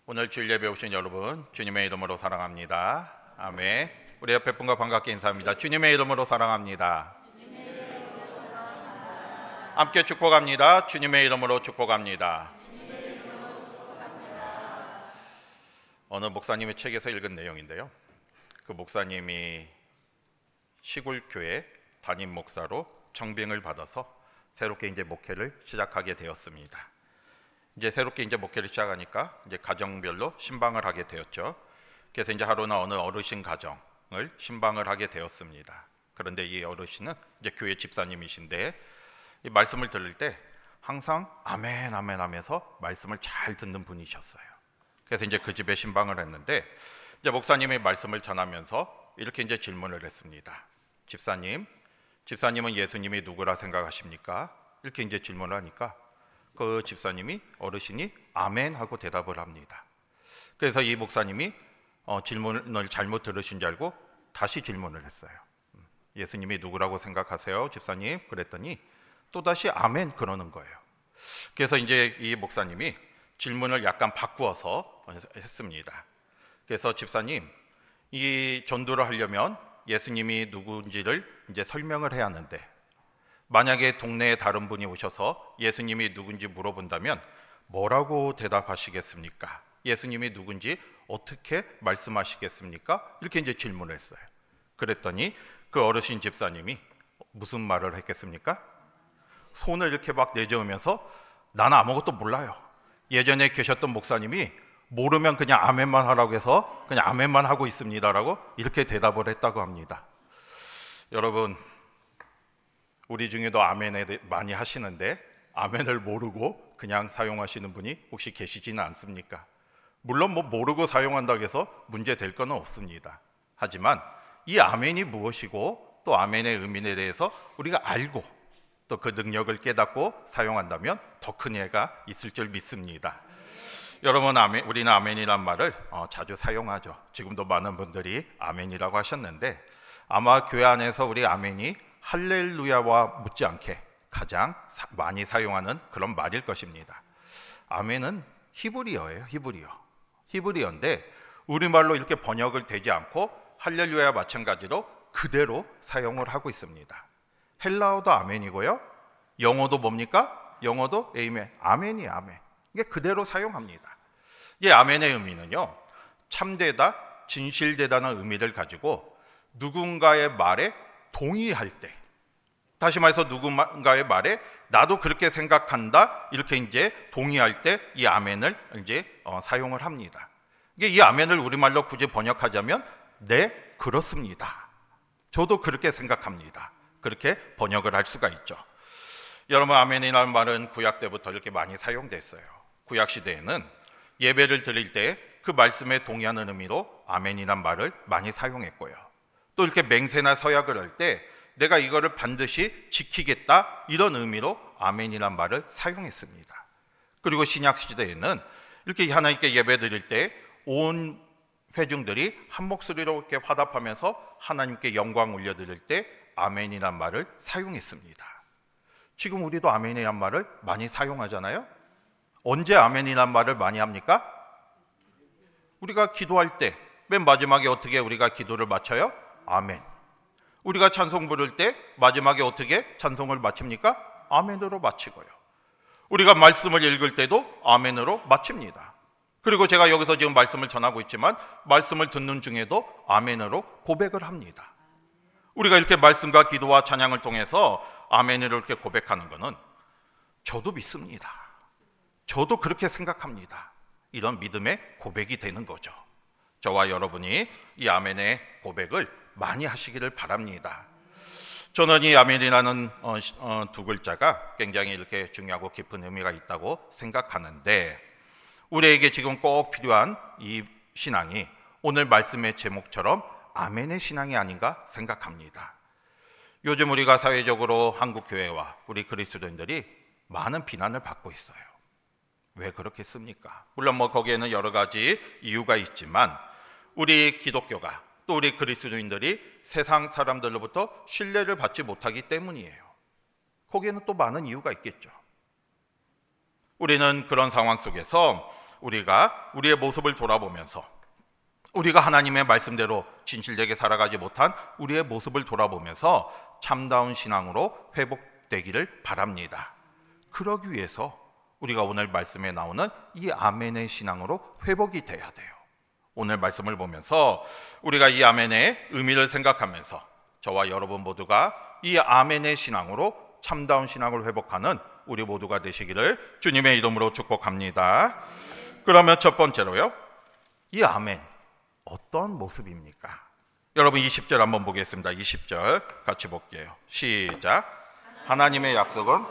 오늘 주일 예배 오신 여러분, 주님의 이름으로 사랑합니다. 아멘. 우리 옆에 분과 반갑게 인사합니다. 주님의 이름으로 사랑합니다. 함께 축복합니다. 주님의 이름으로 축복합니다. 어느 목사님의 책에서 읽은 내용인데요, 그 목사님이 시골 교회 담임 목사로 청빙을 받아서 새롭게 이제 목회를 시작하게 되었습니다. 이제 새롭게 이제 목회를 시작하니까 이제 가정별로 신방을 하게 되었죠. 그래서 이제 하루는 어느 어르신 가정을 신방을 하게 되었습니다. 그런데 이 어르신은 이제 교회 집사님이신데 이 말씀을 들을 때 항상 아멘 아멘 하면서 말씀을 잘 듣는 분이셨어요. 그래서 이제 그 집에 신방을 했는데 이제 목사님이 말씀을 전하면서 이렇게 이제 질문을 했습니다. 집사님은 예수님이 누구라 생각하십니까? 이렇게 이제 질문을 하니까 그 집사님이 어르신이 아멘 하고 대답을 합니다. 그래서 이 목사님이 질문을 잘못 들으신 줄 알고 다시 질문을 했어요. 예수님이 누구라고 생각하세요, 집사님? 그랬더니 또다시 아멘 그러는 거예요. 그래서 이제 이 목사님이 질문을 약간 바꾸어서 했습니다. 그래서 집사님, 이 전도를 하려면 예수님이 누구인지를 이제 설명을 해야 하는데 만약에 동네에 다른 분이 오셔서 예수님이 누군지 물어본다면 뭐라고 대답하시겠습니까? 예수님이 누군지 어떻게 말씀하시겠습니까? 이렇게 이제 질문을 했어요. 그랬더니 그 어르신 집사님이 무슨 말을 했겠습니까? 손을 이렇게 막 내저으면서 나는 아무것도 몰라요. 예전에 계셨던 목사님이 모르면 그냥 아멘만 하라고 해서 그냥 아멘만 하고 있습니다라고 이렇게 대답을 했다고 합니다. 여러분, 우리 중에도 아멘에 많이 하시는데 아멘을 모르고 그냥 사용하시는 분이 혹시 계시지는 않습니까? 물론 모르고 사용한다고 해서 문제 될 건 없습니다. 하지만 이 아멘이 무엇이고 또 아멘의 의미에 대해서 우리가 알고 또 그 능력을 깨닫고 사용한다면 더 큰 예가 있을 줄 믿습니다. 여러분, 우리는 아멘이란 말을 자주 사용하죠. 지금도 많은 분들이 아멘이라고 하셨는데 아마 교회 안에서 우리 아멘이 할렐루야와 못지않게 가장 많이 사용하는 그런 말일 것입니다. 아멘은 히브리어예요. 히브리어인데 우리말로 이렇게 번역을 되지 않고 할렐루야와 마찬가지로 그대로 사용을 하고 있습니다. 헬라어도 아멘이고요, 영어도 뭡니까? 영어도 에이멘, 아멘이 아멘. 이게 그대로 사용합니다. 이 아멘의 의미는요, 참되다, 진실되다는 의미를 가지고 누군가의 말에 동의할 때, 다시 말해서 누군가의 말에 나도 그렇게 생각한다 이렇게 이제 동의할 때 이 아멘을 이제 사용을 합니다. 이게 이 아멘을 우리말로 굳이 번역하자면 네, 그렇습니다. 저도 그렇게 생각합니다. 그렇게 번역을 할 수가 있죠. 여러분, 아멘이라는 말은 구약 때부터 이렇게 많이 사용됐어요. 구약 시대에는 예배를 드릴 때 그 말씀에 동의하는 의미로 아멘이라는 말을 많이 사용했고요. 또 이렇게 맹세나 서약을 할 때 내가 이거를 반드시 지키겠다 이런 의미로 아멘이란 말을 사용했습니다. 그리고 신약 시대에는 이렇게 하나님께 예배 드릴 때 온 회중들이 한 목소리로 이렇게 화답하면서 하나님께 영광 올려드릴 때 아멘이란 말을 사용했습니다. 지금 우리도 아멘이란 말을 많이 사용하잖아요. 언제 아멘이란 말을 많이 합니까? 우리가 기도할 때 맨 마지막에 어떻게 우리가 기도를 마쳐요? 아멘. 우리가 찬송 부를 때 마지막에 어떻게 찬송을 마칩니까? 아멘으로 마치고요. 우리가 말씀을 읽을 때도 아멘으로 마칩니다. 그리고 제가 여기서 지금 말씀을 전하고 있지만 말씀을 듣는 중에도 아멘으로 고백을 합니다. 우리가 이렇게 말씀과 기도와 찬양을 통해서 아멘으로 이렇게 고백하는 것은 저도 믿습니다, 저도 그렇게 생각합니다, 이런 믿음의 고백이 되는 거죠. 저와 여러분이 이 아멘의 고백을 많이 하시기를 바랍니다. 저는 이 아멘이라는 두 글자가 굉장히 이렇게 중요하고 깊은 의미가 있다고 생각하는데 우리에게 지금 꼭 필요한 이 신앙이 오늘 말씀의 제목처럼 아멘의 신앙이 아닌가 생각합니다. 요즘 우리가 사회적으로 한국 교회와 우리 그리스도인들이 많은 비난을 받고 있어요. 왜 그렇겠습니까? 물론 거기에는 여러 가지 이유가 있지만 우리 기독교가 또 우리 그리스도인들이 세상 사람들로부터 신뢰를 받지 못하기 때문이에요. 거기에는 또 많은 이유가 있겠죠. 우리는 그런 상황 속에서 우리가 우리의 모습을 돌아보면서 우리가 하나님의 말씀대로 진실되게 살아가지 못한 우리의 모습을 돌아보면서 참다운 신앙으로 회복되기를 바랍니다. 그러기 위해서 우리가 오늘 말씀에 나오는 이 아멘의 신앙으로 회복이 돼야 돼요. 오늘 말씀을 보면서 우리가 이 아멘의 의미를 생각하면서 저와 여러분 모두가 이 아멘의 신앙으로 참다운 신앙을 회복하는 우리 모두가 되시기를 주님의 이름으로 축복합니다. 그러면 첫 번째로요, 이 아멘 어떤 모습입니까? 여러분 20절 한번 보겠습니다. 20절 같이 볼게요. 시작. 하나님의 약속은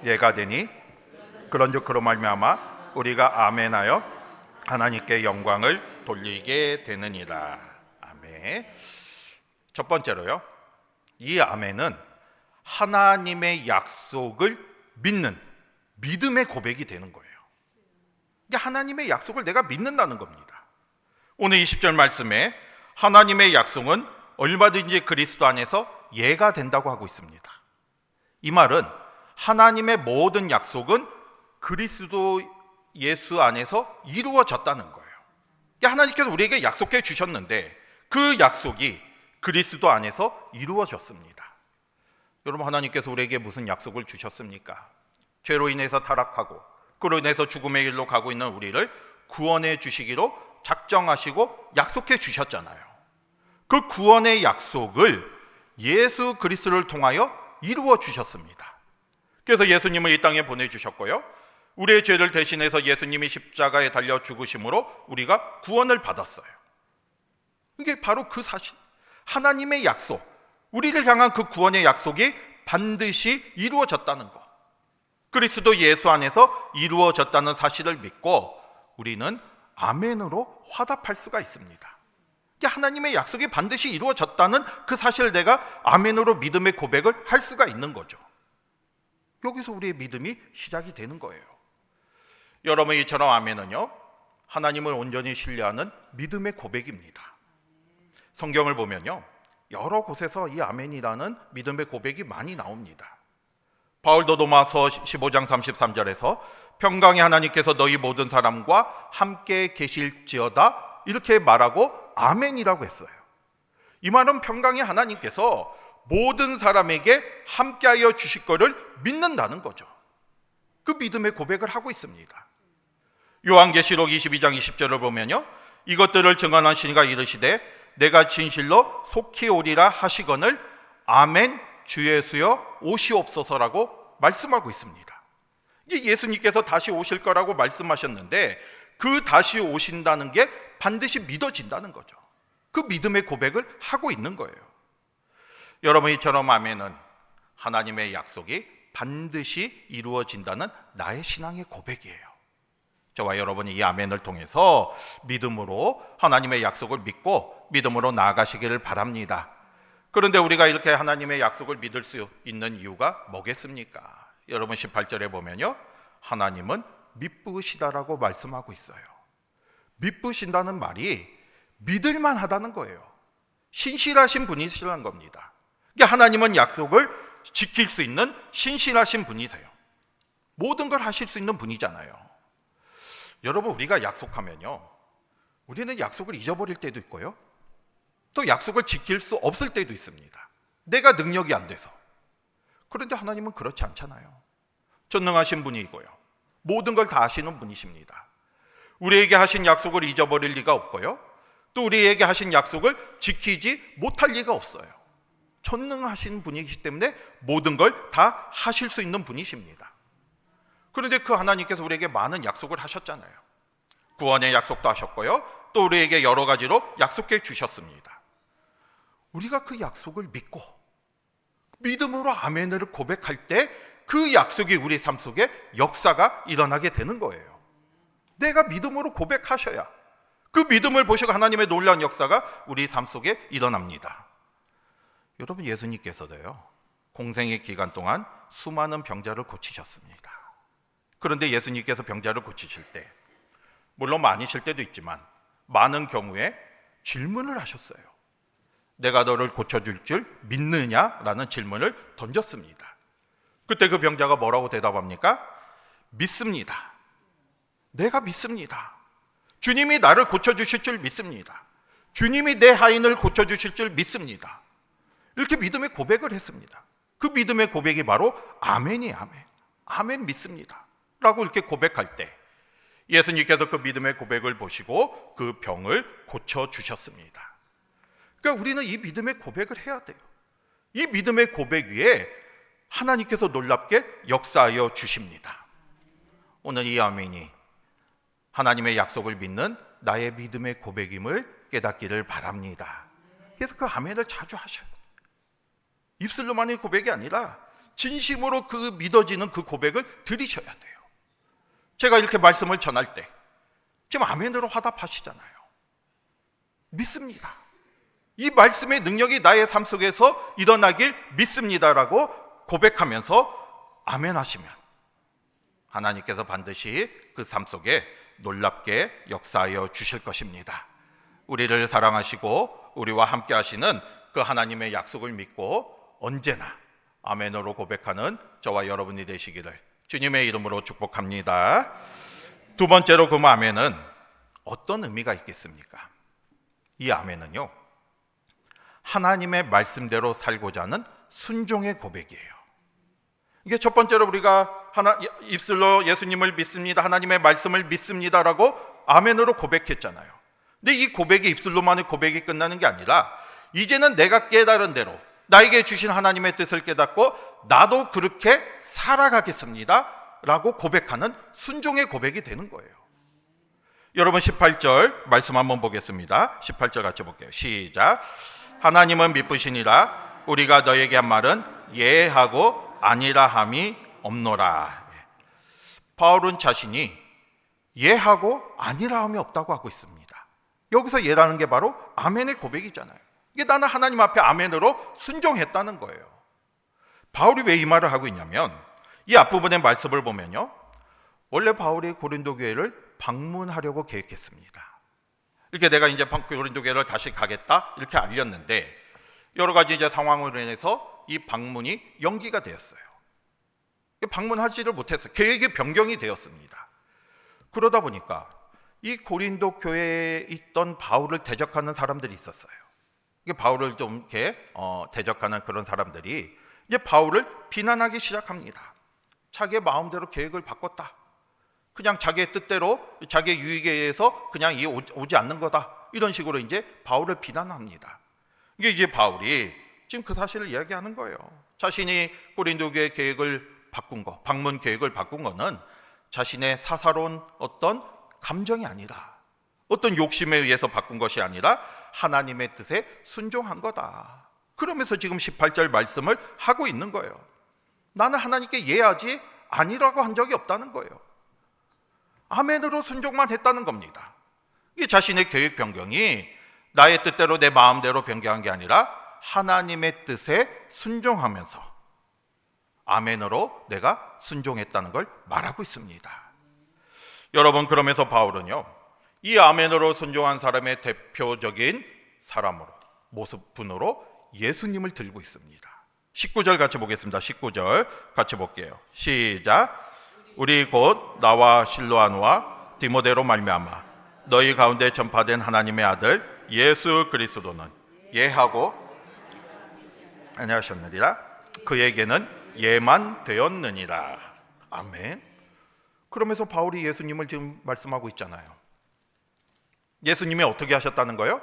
예가 되니 그런즉 그로 말미암아 우리가 아멘하여 하나님께 영광을 돌리게 되느니라. 아멘. 첫 번째로요, 이 아멘은 하나님의 약속을 믿는 믿음의 고백이 되는 거예요. 하나님의 약속을 내가 믿는다는 겁니다. 오늘 20절 말씀에 하나님의 약속은 얼마든지 그리스도 안에서 예가 된다고 하고 있습니다. 이 말은 하나님의 모든 약속은 그리스도 예수 안에서 이루어졌다는 거예요. 하나님께서 우리에게 약속해 주셨는데 그 약속이 그리스도 안에서 이루어졌습니다. 여러분, 하나님께서 우리에게 무슨 약속을 주셨습니까? 죄로 인해서 타락하고 그로 인해서 죽음의 길로 가고 있는 우리를 구원해 주시기로 작정하시고 약속해 주셨잖아요. 그 구원의 약속을 예수 그리스도를 통하여 이루어 주셨습니다. 그래서 예수님을 이 땅에 보내주셨고요, 우리의 죄를 대신해서 예수님이 십자가에 달려 죽으심으로 우리가 구원을 받았어요. 이게 바로 그 사실, 하나님의 약속, 우리를 향한 그 구원의 약속이 반드시 이루어졌다는 것, 그리스도 예수 안에서 이루어졌다는 사실을 믿고 우리는 아멘으로 화답할 수가 있습니다. 하나님의 약속이 반드시 이루어졌다는 그 사실을 내가 아멘으로 믿음의 고백을 할 수가 있는 거죠. 여기서 우리의 믿음이 시작이 되는 거예요. 여러분, 이처럼 아멘은요, 하나님을 온전히 신뢰하는 믿음의 고백입니다. 성경을 보면요, 여러 곳에서 이 아멘이라는 믿음의 고백이 많이 나옵니다. 바울도 로마서 15장 33절에서 평강의 하나님께서 너희 모든 사람과 함께 계실지어다 이렇게 말하고 아멘이라고 했어요. 이 말은 평강의 하나님께서 모든 사람에게 함께하여 주실 것을 믿는다는 거죠. 그 믿음의 고백을 하고 있습니다. 요한계시록 22장 20절을 보면요, 이것들을 증언하시니가 이르시되 내가 진실로 속히 오리라 하시거늘 아멘 주 예수여 오시옵소서라고 말씀하고 있습니다. 이게 예수님께서 다시 오실 거라고 말씀하셨는데 그 다시 오신다는 게 반드시 믿어진다는 거죠. 그 믿음의 고백을 하고 있는 거예요. 여러분, 이처럼 아멘은 하나님의 약속이 반드시 이루어진다는 나의 신앙의 고백이에요. 저와 여러분이 이 아멘을 통해서 믿음으로 하나님의 약속을 믿고 믿음으로 나아가시기를 바랍니다. 그런데 우리가 이렇게 하나님의 약속을 믿을 수 있는 이유가 뭐겠습니까? 여러분 18절에 보면요, 하나님은 미쁘시다라고 말씀하고 있어요. 미쁘신다는 말이 믿을만 하다는 거예요. 신실하신 분이시라는 겁니다. 하나님은 약속을 지킬 수 있는 신실하신 분이세요. 모든 걸 하실 수 있는 분이잖아요. 여러분, 우리가 약속하면요, 우리는 약속을 잊어버릴 때도 있고요, 또 약속을 지킬 수 없을 때도 있습니다. 내가 능력이 안 돼서. 그런데 하나님은 그렇지 않잖아요. 전능하신 분이고요, 모든 걸 다 아시는 분이십니다. 우리에게 하신 약속을 잊어버릴 리가 없고요, 또 우리에게 하신 약속을 지키지 못할 리가 없어요. 전능하신 분이기 때문에 모든 걸 다 하실 수 있는 분이십니다. 그런데 그 하나님께서 우리에게 많은 약속을 하셨잖아요. 구원의 약속도 하셨고요, 또 우리에게 여러 가지로 약속해 주셨습니다. 우리가 그 약속을 믿고 믿음으로 아멘을 고백할 때 그 약속이 우리 삶 속에 역사가 일어나게 되는 거예요. 내가 믿음으로 고백하셔야 그 믿음을 보시고 하나님의 놀라운 역사가 우리 삶 속에 일어납니다. 여러분, 예수님께서도요, 공생의 기간 동안 수많은 병자를 고치셨습니다. 그런데 예수님께서 병자를 고치실 때, 물론 많으실 때도 있지만 많은 경우에 질문을 하셨어요. 내가 너를 고쳐줄 줄 믿느냐라는 질문을 던졌습니다. 그때 그 병자가 뭐라고 대답합니까? 믿습니다. 내가 믿습니다. 주님이 나를 고쳐주실 줄 믿습니다. 주님이 내 하인을 고쳐주실 줄 믿습니다. 이렇게 믿음의 고백을 했습니다. 그 믿음의 고백이 바로 아멘이 아멘. 아멘 믿습니다 라고 이렇게 고백할 때 예수님께서 그 믿음의 고백을 보시고 그 병을 고쳐주셨습니다. 그러니까 우리는 이 믿음의 고백을 해야 돼요. 이 믿음의 고백 위에 하나님께서 놀랍게 역사하여 주십니다. 오늘 이 아멘이 하나님의 약속을 믿는 나의 믿음의 고백임을 깨닫기를 바랍니다. 그래서 그 아멘을 자주 하셔야 돼요. 입술로만의 고백이 아니라 진심으로 그 믿어지는 그 고백을 드리셔야 돼요. 제가 이렇게 말씀을 전할 때 지금 아멘으로 화답하시잖아요. 믿습니다. 이 말씀의 능력이 나의 삶 속에서 일어나길 믿습니다라고 고백하면서 아멘 하시면 하나님께서 반드시 그 삶 속에 놀랍게 역사하여 주실 것입니다. 우리를 사랑하시고 우리와 함께 하시는 그 하나님의 약속을 믿고 언제나 아멘으로 고백하는 저와 여러분이 되시기를 주님의 이름으로 축복합니다. 두 번째로 그 아멘은 어떤 의미가 있겠습니까? 이 아멘은요, 하나님의 말씀대로 살고자 하는 순종의 고백이에요. 이게 첫 번째로 우리가 입술로 예수님을 믿습니다, 하나님의 말씀을 믿습니다라고 아멘으로 고백했잖아요. 근데 이 고백이 입술로만의 고백이 끝나는 게 아니라 이제는 내가 깨달은 대로 나에게 주신 하나님의 뜻을 깨닫고 나도 그렇게 살아가겠습니다 라고 고백하는 순종의 고백이 되는 거예요. 여러분 18절 말씀 한번 보겠습니다. 18절 같이 볼게요. 시작. 하나님은 미쁘시니라 우리가 너에게 한 말은 예하고 아니라 함이 없노라. 바울은 자신이 예하고 아니라 함이 없다고 하고 있습니다. 여기서 예라는 게 바로 아멘의 고백이잖아요. 이게 나는 하나님 앞에 아멘으로 순종했다는 거예요. 바울이 왜 이 말을 하고 있냐면 이 앞부분의 말씀을 보면요, 원래 바울이 고린도 교회를 방문하려고 계획했습니다. 이렇게 내가 이제 고린도 교회를 다시 가겠다 이렇게 알렸는데 여러 가지 이제 상황으로 인해서 이 방문이 연기가 되었어요. 방문하지를 못했어요. 계획이 변경이 되었습니다. 그러다 보니까 이 고린도 교회에 있던 바울을 대적하는 사람들이 있었어요. 바울을 좀 이렇게 대적하는 그런 사람들이 이제 바울을 비난하기 시작합니다. 자기의 마음대로 계획을 바꿨다. 그냥 자기의 뜻대로 자기의 유익에 의해서 그냥 오지 않는 거다. 이런 식으로 이제 바울을 비난합니다. 이게 이제 바울이 지금 그 사실을 이야기하는 거예요. 자신이 고린도 교회 계획을 바꾼 거, 방문 계획을 바꾼 거는 자신의 사사로운 어떤 감정이 아니라 어떤 욕심에 의해서 바꾼 것이 아니라 하나님의 뜻에 순종한 거다. 그러면서 지금 18절 말씀을 하고 있는 거예요. 나는 하나님께 예하지 아니라고 한 적이 없다는 거예요. 아멘으로 순종만 했다는 겁니다. 이 자신의 계획 변경이 나의 뜻대로 내 마음대로 변경한 게 아니라 하나님의 뜻에 순종하면서 아멘으로 내가 순종했다는 걸 말하고 있습니다. 여러분, 그러면서 바울은요, 이 아멘으로 순종한 사람의 대표적인 사람으로, 모습분으로 예수님을 들고 있습니다. 19절 같이 보겠습니다. 19절 같이 볼게요. 시작. 우리 곧 나와 실로아노와 디모데로 말미암아 너희 가운데 전파된 하나님의 아들 예수 그리스도는 예하고 아니하셨느니라. 그에게는 예만 되었느니라. 아멘. 그러면서 바울이 예수님을 지금 말씀하고 있잖아요. 예수님이 어떻게 하셨다는 거예요?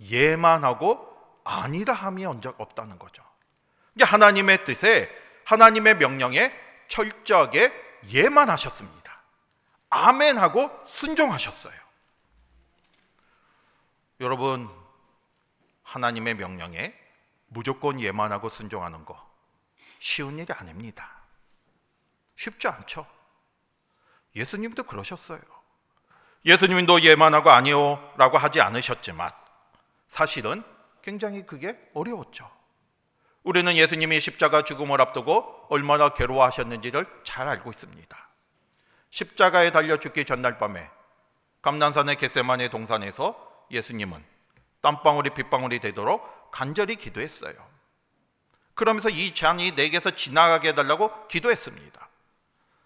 예만 하고 아니라 함이 없다는 거죠. 하나님의 뜻에, 하나님의 명령에 철저하게 예만 하셨습니다. 아멘 하고 순종하셨어요. 여러분, 하나님의 명령에 무조건 예만 하고 순종하는 거 쉬운 일이 아닙니다. 쉽지 않죠. 예수님도 그러셨어요. 예수님도 예만 하고 아니요 라고 하지 않으셨지만 사실은 굉장히 그게 어려웠죠. 우리는 예수님이 십자가 죽음을 앞두고 얼마나 괴로워하셨는지를 잘 알고 있습니다. 십자가에 달려 죽기 전날 밤에 감난산의 겟세마네 동산에서 예수님은 땀방울이 빗방울이 되도록 간절히 기도했어요. 그러면서 이 잔이 내게서 지나가게 해달라고 기도했습니다.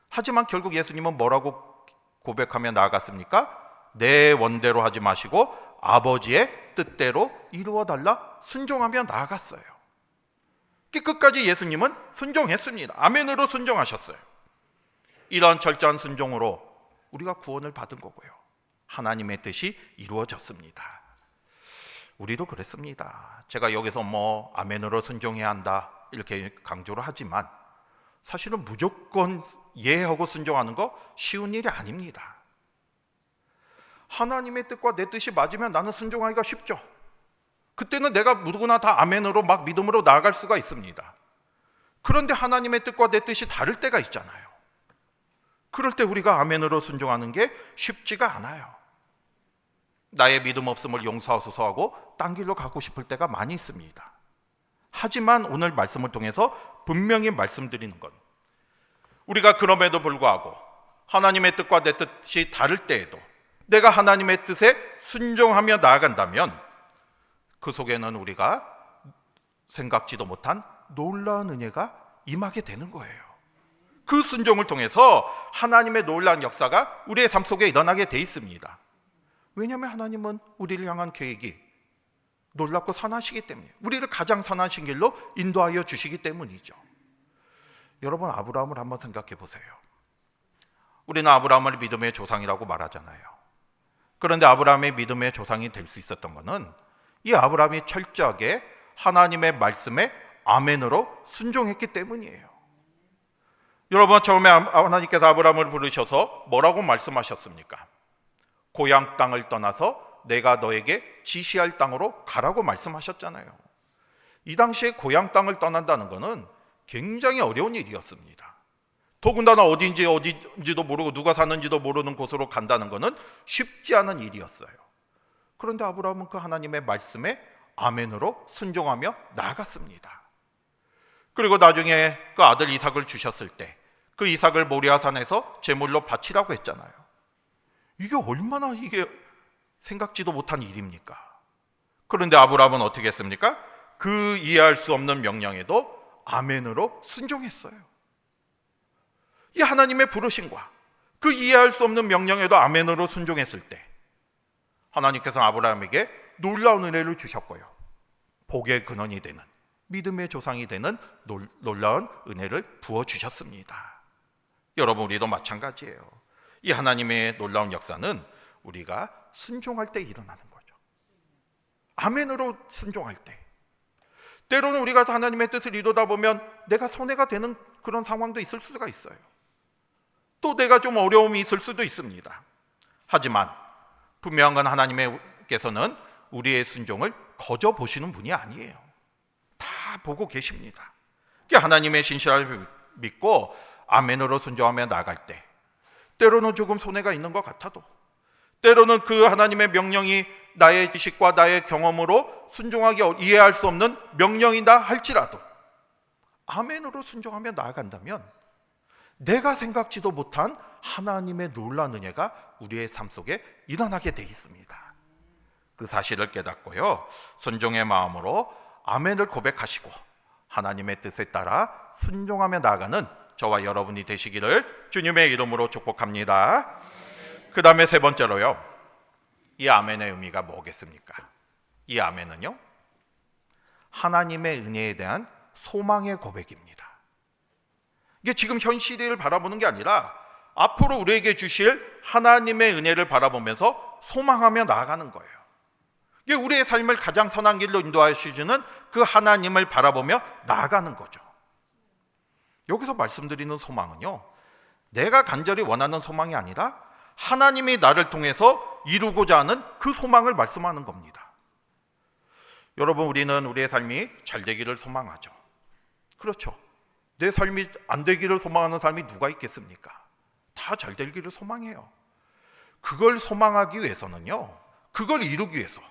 하지만 결국 예수님은 뭐라고 고백하며 나아갔습니까? 내 원대로 하지 마시고 아버지의 뜻대로 이루어달라 순종하며 나아갔어요. 끝까지 예수님은 순종했습니다. 아멘으로 순종하셨어요. 이런 철저한 순종으로 우리가 구원을 받은 거고요. 하나님의 뜻이 이루어졌습니다. 우리도 그랬습니다. 제가 여기서 아멘으로 순종해야 한다 이렇게 강조를 하지만 사실은 무조건 예하고 순종하는 거 쉬운 일이 아닙니다. 하나님의 뜻과 내 뜻이 맞으면 나는 순종하기가 쉽죠. 그때는 내가 누구나 다 아멘으로 막 믿음으로 나아갈 수가 있습니다. 그런데 하나님의 뜻과 내 뜻이 다를 때가 있잖아요. 그럴 때 우리가 아멘으로 순종하는 게 쉽지가 않아요. 나의 믿음 없음을 용서하소서 하고 딴 길로 가고 싶을 때가 많이 있습니다. 하지만 오늘 말씀을 통해서 분명히 말씀드리는 건 우리가 그럼에도 불구하고 하나님의 뜻과 내 뜻이 다를 때에도 내가 하나님의 뜻에 순종하며 나아간다면 그 속에는 우리가 생각지도 못한 놀라운 은혜가 임하게 되는 거예요. 그 순종을 통해서 하나님의 놀라운 역사가 우리의 삶 속에 일어나게 돼 있습니다. 왜냐하면 하나님은 우리를 향한 계획이 놀랍고 선하시기 때문에 우리를 가장 선하신 길로 인도하여 주시기 때문이죠. 여러분, 아브라함을 한번 생각해 보세요. 우리는 아브라함을 믿음의 조상이라고 말하잖아요. 그런데 아브라함의 믿음의 조상이 될 수 있었던 것은 이 아브라함이 철저하게 하나님의 말씀에 아멘으로 순종했기 때문이에요. 여러분, 처음에 하나님께서 아브라함을 부르셔서 뭐라고 말씀하셨습니까? 고향 땅을 떠나서 내가 너에게 지시할 땅으로 가라고 말씀하셨잖아요. 이 당시에 고향 땅을 떠난다는 것은 굉장히 어려운 일이었습니다. 더군다나 어딘지도 모르고 누가 사는지도 모르는 곳으로 간다는 것은 쉽지 않은 일이었어요. 그런데 아브라함은 그 하나님의 말씀에 아멘으로 순종하며 나아갔습니다. 그리고 나중에 그 아들 이삭을 주셨을 때 그 이삭을 모리아산에서 제물로 바치라고 했잖아요. 이게 얼마나 생각지도 못한 일입니까? 그런데 아브라함은 어떻게 했습니까? 그 이해할 수 없는 명령에도 아멘으로 순종했어요. 이 하나님의 부르심과 그 이해할 수 없는 명령에도 아멘으로 순종했을 때 하나님께서 아브라함에게 놀라운 은혜를 주셨고요. 복의 근원이 되는, 믿음의 조상이 되는 놀라운 은혜를 부어주셨습니다. 여러분, 우리도 마찬가지예요. 이 하나님의 놀라운 역사는 우리가 순종할 때 일어나는 거죠. 아멘으로 순종할 때. 때로는 우리가 하나님의 뜻을 이루다 보면 내가 손해가 되는 그런 상황도 있을 수가 있어요. 또 내가 좀 어려움이 있을 수도 있습니다. 하지만 분명한 건 하나님께서는 우리의 순종을 거저 보시는 분이 아니에요. 다 보고 계십니다. 하나님의 신실함을 믿고 아멘으로 순종하며 나아갈 때 때로는 조금 손해가 있는 것 같아도, 때로는 그 하나님의 명령이 나의 지식과 나의 경험으로 순종하기 이해할 수 없는 명령이다 할지라도 아멘으로 순종하며 나아간다면 내가 생각지도 못한 하나님의 놀라운 은혜가 우리의 삶 속에 일어나게 돼 있습니다. 그 사실을 깨닫고요, 순종의 마음으로 아멘을 고백하시고 하나님의 뜻에 따라 순종하며 나아가는 저와 여러분이 되시기를 주님의 이름으로 축복합니다. 그 다음에 세 번째로요, 이 아멘의 의미가 뭐겠습니까? 이 아멘은요, 하나님의 은혜에 대한 소망의 고백입니다. 이게 지금 현실을 바라보는 게 아니라 앞으로 우리에게 주실 하나님의 은혜를 바라보면서 소망하며 나아가는 거예요. 이게 우리의 삶을 가장 선한 길로 인도하시는 그 하나님을 바라보며 나아가는 거죠. 여기서 말씀드리는 소망은요, 내가 간절히 원하는 소망이 아니라 하나님이 나를 통해서 이루고자 하는 그 소망을 말씀하는 겁니다. 여러분, 우리는 우리의 삶이 잘 되기를 소망하죠. 그렇죠. 내 삶이 안 되기를 소망하는 사람이 누가 있겠습니까? 다 잘 되기를 소망해요. 그걸 소망하기 위해서는요, 그걸 이루기 위해서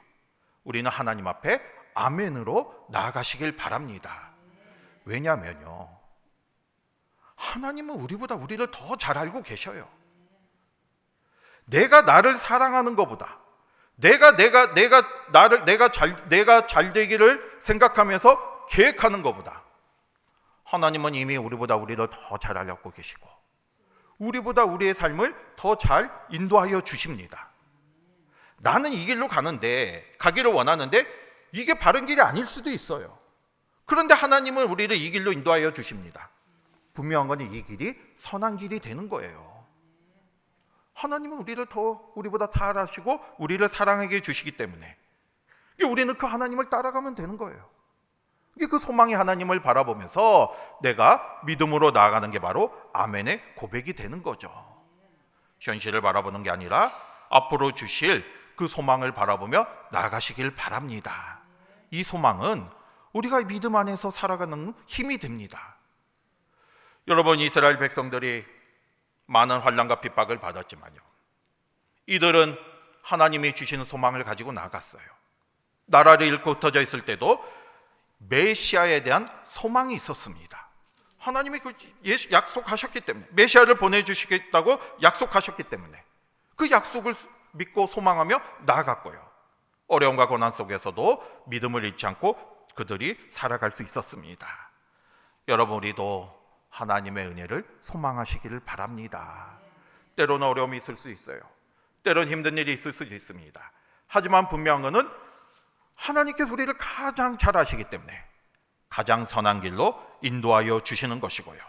우리는 하나님 앞에 아멘으로 나아가시길 바랍니다. 왜냐하면요, 하나님은 우리보다 우리를 더 잘 알고 계셔요. 내가 나를 사랑하는 것보다 내가 잘 되기를 생각하면서 계획하는 것보다 하나님은 이미 우리보다 우리를 더 잘 알고 계시고 우리보다 우리의 삶을 더 잘 인도하여 주십니다. 나는 이 길로 가기를 원하는데 이게 바른 길이 아닐 수도 있어요. 그런데 하나님은 우리를 이 길로 인도하여 주십니다. 분명한 건 이 길이 선한 길이 되는 거예요. 하나님은 우리보다 잘 아시고 우리를 사랑하게 해주시기 때문에 우리는 그 하나님을 따라가면 되는 거예요. 그 소망의 하나님을 바라보면서 내가 믿음으로 나아가는 게 바로 아멘의 고백이 되는 거죠. 현실을 바라보는 게 아니라 앞으로 주실 그 소망을 바라보며 나아가시길 바랍니다. 이 소망은 우리가 믿음 안에서 살아가는 힘이 됩니다. 여러분, 이스라엘 백성들이 많은 환난과 핍박을 받았지만요, 이들은 하나님이 주시는 소망을 가지고 나갔어요. 나라를 잃고 흩어져 있을 때도 메시아에 대한 소망이 있었습니다. 하나님이 약속하셨기 때문에, 메시아를 보내주시겠다고 약속하셨기 때문에 그 약속을 믿고 소망하며 나아갔고요, 어려움과 고난 속에서도 믿음을 잃지 않고 그들이 살아갈 수 있었습니다. 여러분, 우리도 하나님의 은혜를 소망하시기를 바랍니다. 때로는 어려움이 있을 수 있어요. 때로는 힘든 일이 있을 수도 있습니다. 하지만 분명한 것은 하나님께서 우리를 가장 잘 아시기 때문에 가장 선한 길로 인도하여 주시는 것이고요,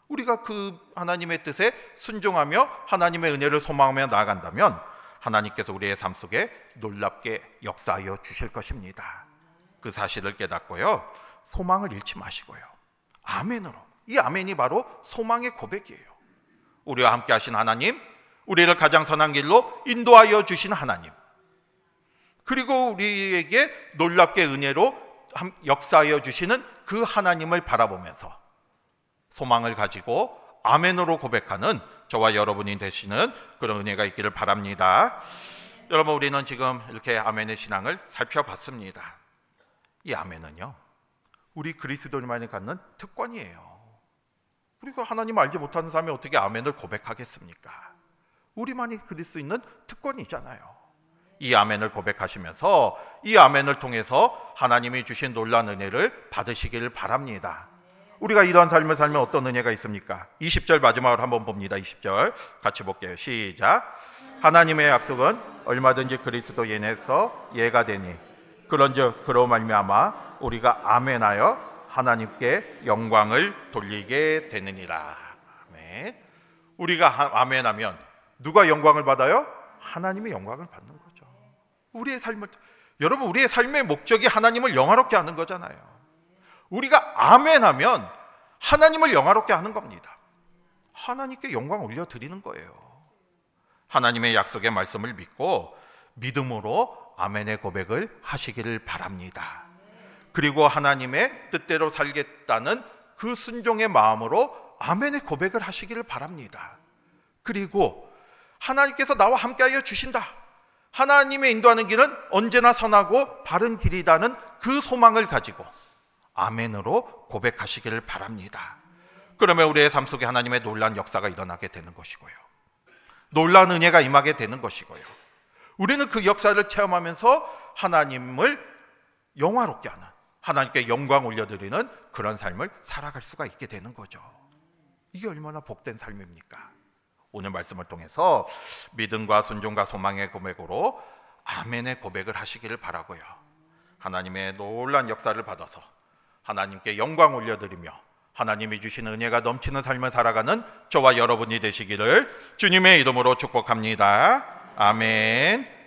우리가 그 하나님의 뜻에 순종하며 하나님의 은혜를 소망하며 나아간다면 하나님께서 우리의 삶 속에 놀랍게 역사하여 주실 것입니다. 그 사실을 깨닫고요, 소망을 잃지 마시고요, 아멘으로, 이 아멘이 바로 소망의 고백이에요. 우리와 함께 하신 하나님, 우리를 가장 선한 길로 인도하여 주신 하나님, 그리고 우리에게 놀랍게 은혜로 역사하여 주시는 그 하나님을 바라보면서 소망을 가지고 아멘으로 고백하는 저와 여러분이 되시는 그런 은혜가 있기를 바랍니다. 여러분, 우리는 지금 이렇게 아멘의 신앙을 살펴봤습니다. 이 아멘은요, 우리 그리스도인만이 갖는 특권이에요. 우리가 하나님 알지 못하는 사람이 어떻게 아멘을 고백하겠습니까? 우리만이 그릴 수 있는 특권이잖아요. 이 아멘을 고백하시면서 이 아멘을 통해서 하나님이 주신 놀라운 은혜를 받으시기를 바랍니다. 우리가 이러한 삶을 살면 어떤 은혜가 있습니까? 20절 마지막으로 한번 봅니다. 20절 같이 볼게요. 시작. 하나님의 약속은 얼마든지 그리스도 예내서 예가 되니 그런즉 그로 말미암아 우리가 아멘하여 하나님께 영광을 돌리게 되느니라. 아멘. 우리가 아멘하면 누가 영광을 받아요? 하나님이 영광을 받는 거죠. 우리의 삶을, 여러분, 우리의 삶의 목적이 하나님을 영화롭게 하는 거잖아요. 우리가 아멘하면 하나님을 영화롭게 하는 겁니다. 하나님께 영광 올려드리는 거예요. 하나님의 약속의 말씀을 믿고 믿음으로 아멘의 고백을 하시기를 바랍니다. 그리고 하나님의 뜻대로 살겠다는 그 순종의 마음으로 아멘의 고백을 하시기를 바랍니다. 그리고 하나님께서 나와 함께하여 주신다, 하나님의 인도하는 길은 언제나 선하고 바른 길이라는 그 소망을 가지고 아멘으로 고백하시기를 바랍니다. 그러면 우리의 삶 속에 하나님의 놀라운 역사가 일어나게 되는 것이고요, 놀라운 은혜가 임하게 되는 것이고요, 우리는 그 역사를 체험하면서 하나님을 영화롭게 하는, 하나님께 영광 올려드리는 그런 삶을 살아갈 수가 있게 되는 거죠. 이게 얼마나 복된 삶입니까? 오늘 말씀을 통해서 믿음과 순종과 소망의 고백으로 아멘의 고백을 하시기를 바라고요, 하나님의 놀라운 역사를 받아서 하나님께 영광 올려드리며 하나님이 주시는 은혜가 넘치는 삶을 살아가는 저와 여러분이 되시기를 주님의 이름으로 축복합니다. 아멘.